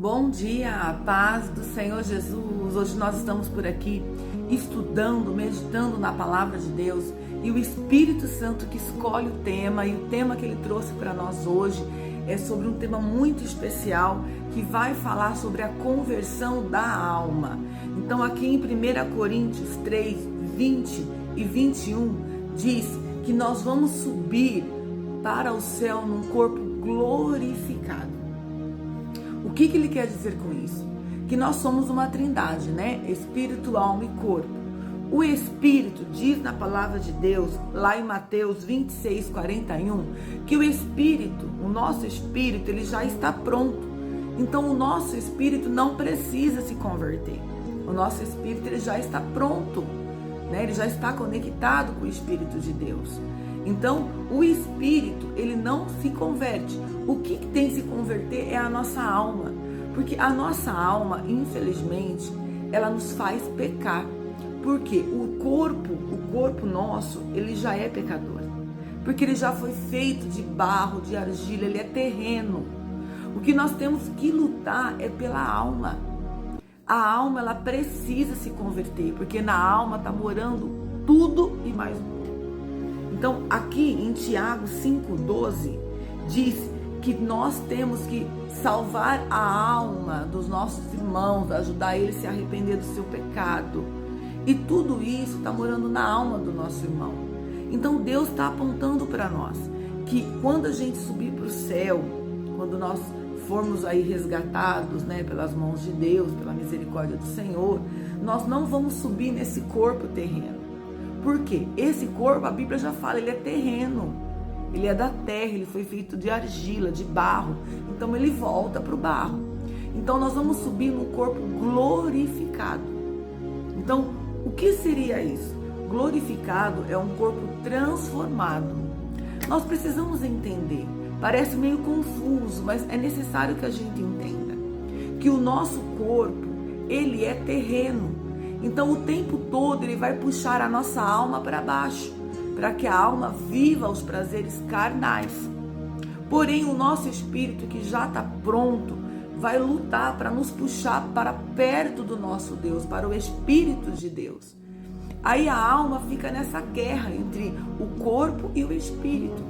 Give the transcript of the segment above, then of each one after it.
Bom dia, a paz do Senhor Jesus. Hoje nós estamos por aqui estudando, meditando na palavra de Deus e o Espírito Santo que escolhe o tema, e o tema que ele trouxe para nós hoje é sobre um tema muito especial que vai falar sobre a conversão da alma. Então aqui em 1 Coríntios 3, 20 e 21 diz que nós vamos subir para o céu num corpo glorificado. O que ele quer dizer com isso? Que nós somos uma trindade, né? Espírito, alma e corpo. O Espírito diz na palavra de Deus, lá em Mateus 26, 41, que o Espírito, o nosso Espírito, ele já está pronto. Então o nosso Espírito não precisa se converter. O nosso Espírito, ele já está pronto, né? Ele já está conectado com o Espírito de Deus. Então, o Espírito, ele não se converte. O que tem que se converter é a nossa alma. Porque a nossa alma, infelizmente, ela nos faz pecar. Porque o corpo nosso, ele já é pecador. Porque ele já foi feito de barro, de argila, ele é terreno. O que nós temos que lutar é pela alma. A alma, ela precisa se converter, porque na alma está morando tudo e mais um pouco. Então, aqui em Tiago 5,12, diz que nós temos que salvar a alma dos nossos irmãos, ajudar eles a se arrepender do seu pecado. E tudo isso está morando na alma do nosso irmão. Então, Deus está apontando para nós que quando a gente subir para o céu, quando nós formos aí resgatados, né, pelas mãos de Deus, pela misericórdia do Senhor, nós não vamos subir nesse corpo terreno. Porque esse corpo, a Bíblia já fala, ele é terreno, ele é da terra, ele foi feito de argila, de barro, então ele volta para o barro. Então nós vamos subir num corpo glorificado. Então, o que seria isso? Glorificado é um corpo transformado. Nós precisamos entender, parece meio confuso, mas é necessário que a gente entenda que o nosso corpo, ele é terreno. Então o tempo todo ele vai puxar a nossa alma para baixo, para que a alma viva os prazeres carnais. Porém o nosso espírito, que já está pronto, vai lutar para nos puxar para perto do nosso Deus, para o Espírito de Deus. Aí a alma fica nessa guerra entre o corpo e o espírito.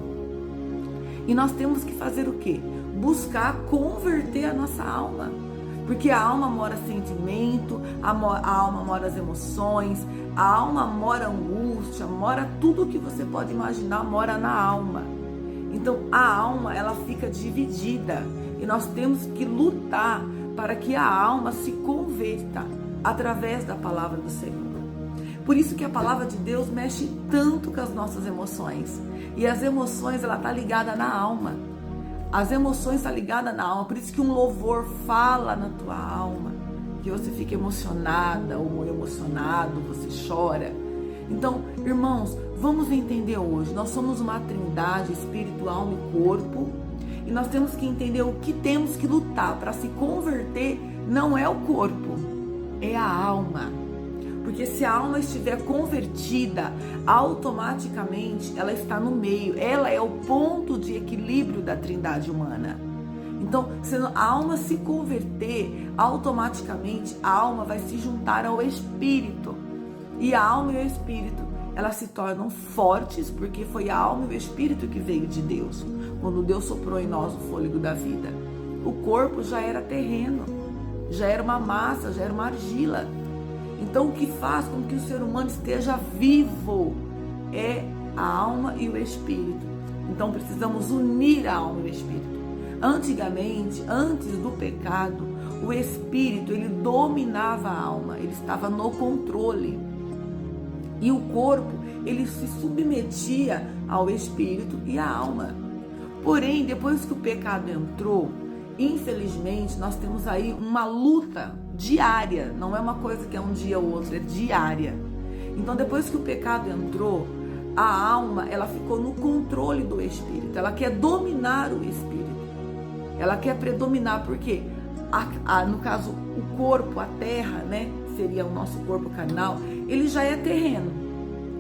E nós temos que fazer o quê? Buscar converter a nossa alma. Porque a alma mora sentimento, a alma mora as emoções, a alma mora a angústia, mora tudo que você pode imaginar, mora na alma. Então a alma, ela fica dividida e nós temos que lutar para que a alma se converta através da palavra do Senhor. Por isso que a palavra de Deus mexe tanto com as nossas emoções. E as emoções, ela está ligada na alma. As emoções estão ligadas na alma, por isso que um louvor fala na tua alma, que você fica emocionada ou emocionado, você chora. Então, irmãos, vamos entender hoje, nós somos uma trindade, espírito, alma e corpo, e nós temos que entender o que temos que lutar para se converter. Não é o corpo, é a alma. Porque se a alma estiver convertida, automaticamente ela está no meio. Ela é o ponto de equilíbrio da trindade humana. Então, se a alma se converter, automaticamente a alma vai se juntar ao espírito. E a alma e o espírito, elas se tornam fortes, porque foi a alma e o espírito que veio de Deus. Quando Deus soprou em nós o fôlego da vida. O corpo já era terreno, já era uma massa, já era uma argila. Então o que faz com que o ser humano esteja vivo é a alma e o espírito. Então precisamos unir a alma e o espírito. Antigamente, antes do pecado, o espírito, ele dominava a alma, ele estava no controle. E o corpo, ele se submetia ao espírito e à alma. Porém, depois que o pecado entrou, infelizmente, nós temos aí uma luta diária, não é uma coisa que é um dia ou outro, é diária. Então, depois que o pecado entrou, a alma, ela ficou no controle do espírito, ela quer dominar o espírito, ela quer predominar, porque, no caso, o corpo, a terra, né, seria o nosso corpo carnal, ele já é terreno,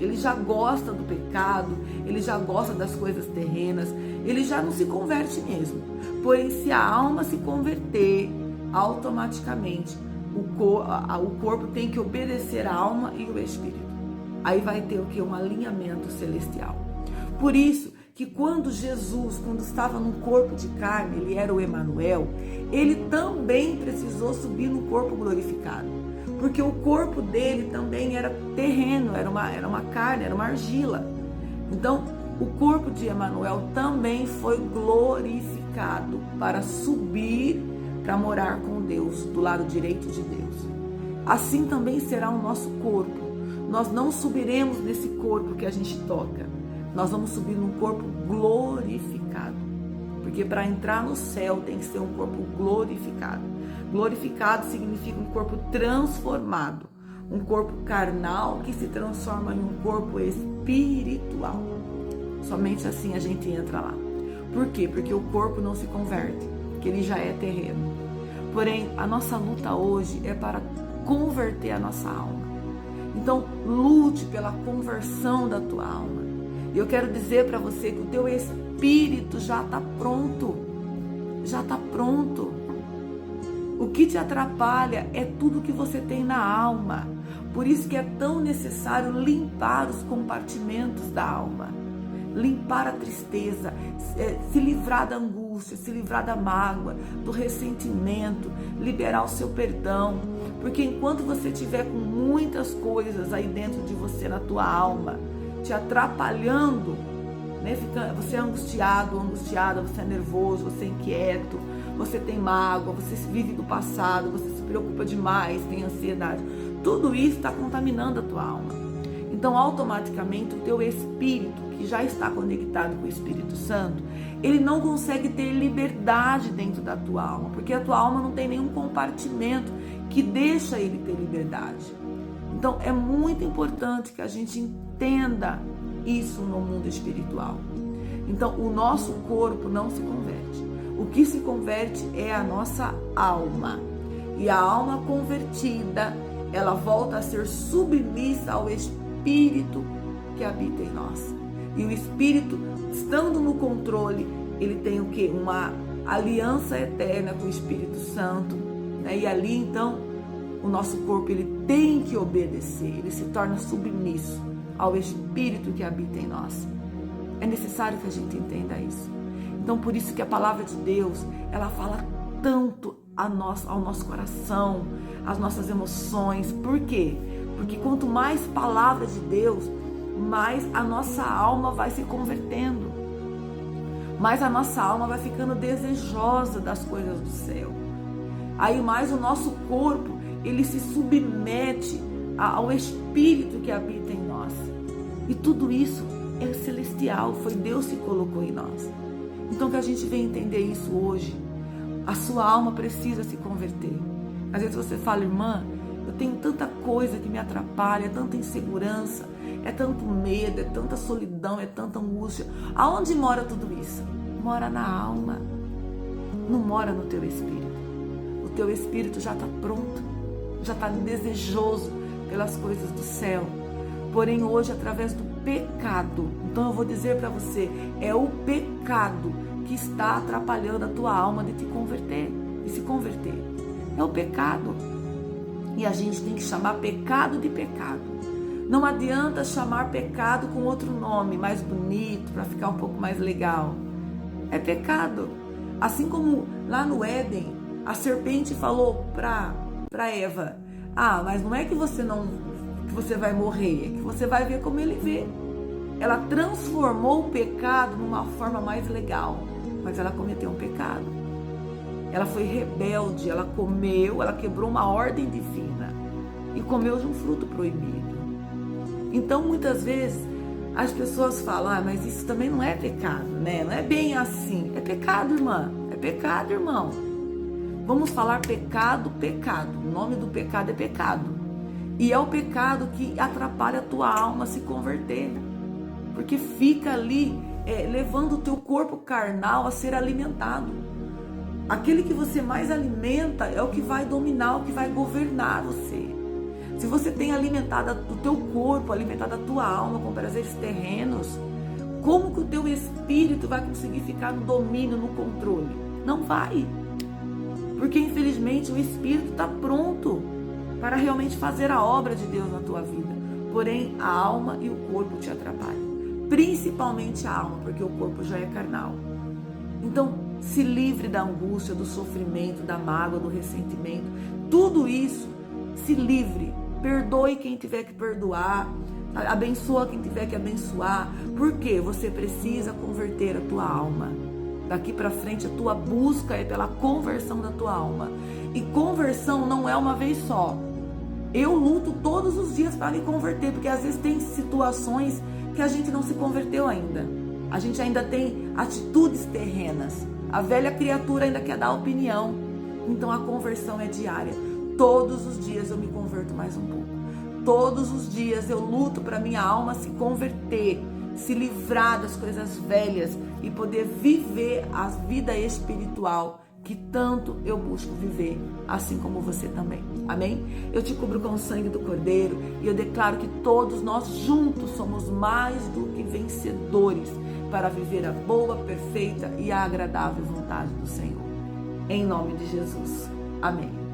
ele já gosta do pecado, ele já gosta das coisas terrenas, ele já não se converte mesmo. Porém, se a alma se converter, automaticamente o corpo tem que obedecer a alma e o espírito. Aí vai ter o que? Um alinhamento celestial. Por isso que quando Jesus, quando estava no corpo de carne, ele era o Emanuel, ele também precisou subir no corpo glorificado. Porque o corpo dele também era terreno, era uma carne, era uma argila. Então, o corpo de Emanuel também foi glorificado para subir, para morar com Deus, do lado direito de Deus. Assim também será o nosso corpo. Nós não subiremos nesse corpo que a gente toca. Nós vamos subir num corpo glorificado. Porque para entrar no céu tem que ser um corpo glorificado. Glorificado significa um corpo transformado. Um corpo carnal que se transforma em um corpo espiritual. Somente assim a gente entra lá. Por quê? Porque o corpo não se converte, que ele já é terreno. Porém, a nossa luta hoje é para converter a nossa alma. Então, lute pela conversão da tua alma. E eu quero dizer para você que o teu espírito já está pronto. Já está pronto. O que te atrapalha é tudo que você tem na alma. Por isso que é tão necessário limpar os compartimentos da alma. Limpar a tristeza, se livrar da angústia, se livrar da mágoa, do ressentimento, liberar o seu perdão. Porque enquanto você tiver com muitas coisas aí dentro de você, na tua alma, te atrapalhando, né? Você é angustiado, angustiada, você é nervoso, você é inquieto, você tem mágoa, você vive do passado, você se preocupa demais, tem ansiedade. Tudo isso está contaminando a tua alma. Então, automaticamente, o teu espírito, que já está conectado com o Espírito Santo, ele não consegue ter liberdade dentro da tua alma, porque a tua alma não tem nenhum compartimento que deixa ele ter liberdade. Então, é muito importante que a gente entenda isso no mundo espiritual. Então, o nosso corpo não se converte. O que se converte é a nossa alma. E a alma convertida, ela volta a ser submissa ao Espírito que habita em nós. E o Espírito, estando no controle, ele tem o quê? Uma aliança eterna com o Espírito Santo. Né? E ali, então, o nosso corpo ele tem que obedecer, ele se torna submisso ao Espírito que habita em nós. É necessário que a gente entenda isso. Então, por isso que a palavra de Deus, ela fala tanto ao nosso coração, às nossas emoções. Por quê? Porque quanto mais palavra de Deus, mais a nossa alma vai se convertendo. Mais a nossa alma vai ficando desejosa das coisas do céu. Aí mais o nosso corpo, ele se submete ao Espírito que habita em nós. E tudo isso é celestial, foi Deus que colocou em nós. Então que a gente venha entender isso hoje. A sua alma precisa se converter. Às vezes você fala, irmã, eu tenho tanta coisa que me atrapalha, é tanta insegurança, é tanto medo, é tanta solidão, é tanta angústia. Aonde mora tudo isso? Mora na alma, não mora no teu espírito. O teu espírito já está pronto, já está desejoso pelas coisas do céu. Porém hoje, através do pecado, então eu vou dizer para você, é o pecado que está atrapalhando a tua alma de te converter, de se converter. É o pecado. E a gente tem que chamar pecado de pecado. Não adianta chamar pecado com outro nome, mais bonito, para ficar um pouco mais legal. É pecado. Assim como lá no Éden, a serpente falou para Eva, mas não é que você vai morrer, é que você vai ver como ele vê. Ela transformou o pecado numa forma mais legal, mas ela cometeu um pecado. Ela foi rebelde, ela quebrou uma ordem divina e comeu de um fruto proibido. Então, muitas vezes, as pessoas falam, mas isso também não é pecado, né? Não é bem assim. É pecado, irmã. É pecado, irmão. Vamos falar pecado, pecado. O nome do pecado é pecado. E é o pecado que atrapalha a tua alma a se converter. Porque fica ali levando o teu corpo carnal a ser alimentado. Aquele que você mais alimenta é o que vai dominar, o que vai governar você. Se você tem alimentado o teu corpo, alimentado a tua alma com prazeres terrenos, como que o teu espírito vai conseguir ficar no domínio, no controle? Não vai. Porque infelizmente o espírito está pronto para realmente fazer a obra de Deus na tua vida. Porém, a alma e o corpo te atrapalham. Principalmente a alma, porque o corpo já é carnal. Então, se livre da angústia, do sofrimento, da mágoa, do ressentimento. Tudo isso, se livre. Perdoe quem tiver que perdoar. Abençoa quem tiver que abençoar. Porque você precisa converter a tua alma. Daqui para frente, a tua busca é pela conversão da tua alma. E conversão não é uma vez só. Eu luto todos os dias para me converter, porque às vezes tem situações que a gente não se converteu ainda. A gente ainda tem atitudes terrenas. A velha criatura ainda quer dar opinião. Então a conversão é diária. Todos os dias eu me converto mais um pouco. Todos os dias eu luto para minha alma se converter, se livrar das coisas velhas e poder viver a vida espiritual que tanto eu busco viver, assim como você também. Amém? Eu te cubro com o sangue do Cordeiro e eu declaro que todos nós juntos somos mais do que vencedores para viver a boa, perfeita e agradável vontade do Senhor. Em nome de Jesus. Amém.